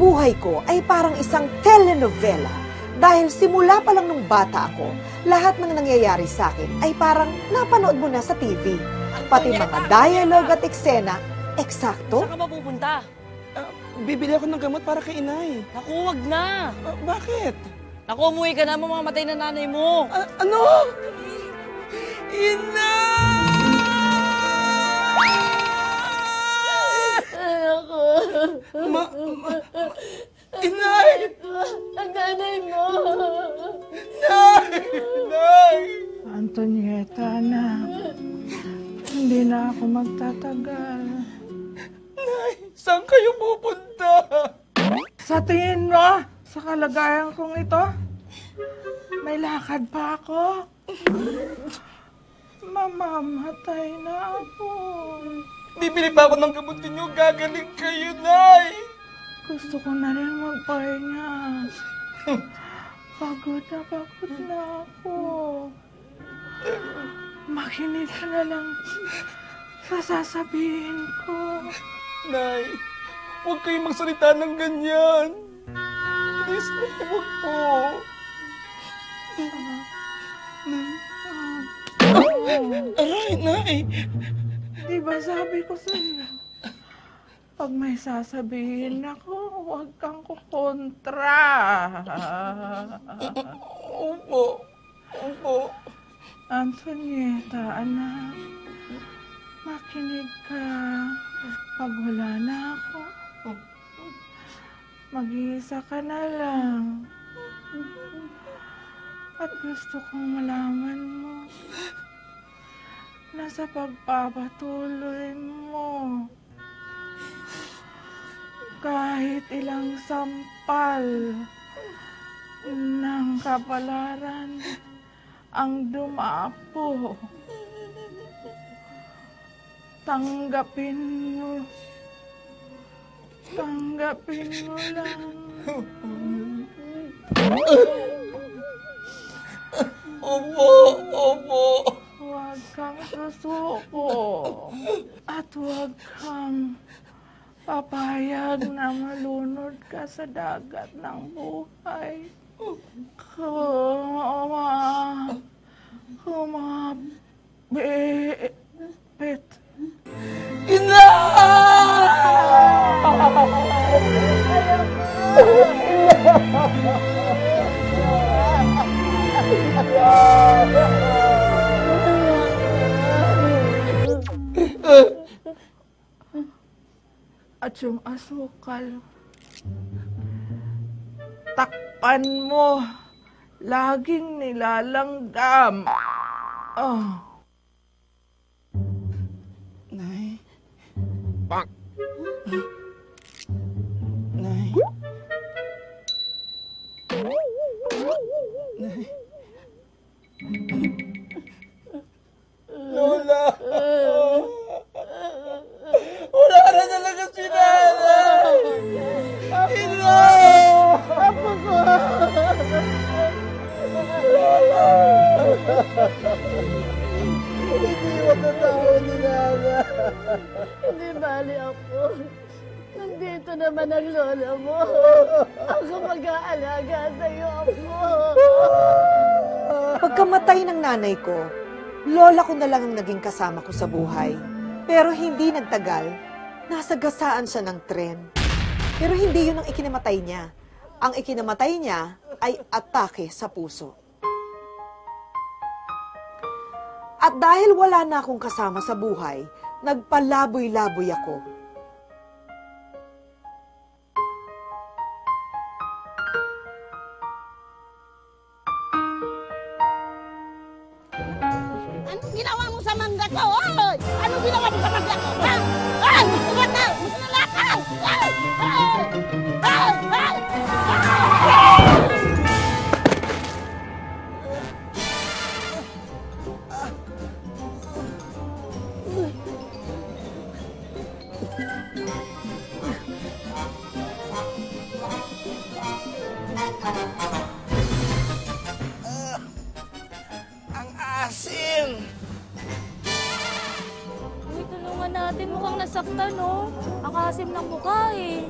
buhay ko ay parang isang telenovela. Dahil simula pa lang nung bata ako, lahat ng nangyayari sa akin ay parang napanood mo na sa TV. Pati mga dialogue at eksena, eksakto. Saan ka ba pupunta? Bibili ako ng gamot para kay inay. Naku, wag na. Bakit? Naku, umuwi ka na, mamamatay na nanay mo. Ano? Ako. Inay! Ang nanay mo. Nay! Antonieta, anak. Hindi na ako magtatagal. Nay, saan kayo pupunta? Sa tingin mo, sa kalagayan kong ito, may lakad pa ako. Mamamatay na ako. Bibili pa ako ng gamot ninyo, gagaling kayo, Nay! Gusto ko na rin magpahinga. Pagod na ako. Makinig ka na lang sa sasabihin ko. Nay, huwag kayong magsalita ng ganyan. Please, huwag po. Aray, Nay! Di ba sabi ko sa'yo, pag may sasabihin ako, huwag kang kukontra. Opo. Opo. Antonieta, anak, makinig ka. Pag wala na ako, mag-iisa ka na lang. At gusto kong malaman mo na sa pagpapatuloy mo, kahit ilang sampal ng kapalaran ang dumapo, tanggapin mo lang. Opo. Huwag kang susuko at huwag kang papayag na malunod ka sa dagat ng buhay. Kumabit. Ina! At yung asukal, takpan mo, laging nilalanggam. Oh. Nay? Nay? Nay? Lola! Wala na talaga si Nanay! Ina! Apo ko. Lola! Hindi matatao ni Nanay! Hindi bali ako. Nandito naman ang lola mo. Ako mag-aalaga sa'yo, Apo. Pagkamatay ng nanay ko, lola ko na lang ang naging kasama ko sa buhay. Pero hindi nagtagal, nasagasaan siya ng tren. Pero hindi yun ang ikinamatay niya. Ang ikinamatay niya ay atake sa puso. At dahil wala na akong kasama sa buhay, nagpalaboy-laboy ako. Anong ginawa mo sa mangga ko? Oy! Anong ginawa mo sa mangga ko? Ha? Ay! Musulat na! Musulat ka! Ay! Ay! Ay! Ay! Ang asim! Uy, tulungan natin. Mukhang nasaktan, no? Ang asim ng mukha, eh.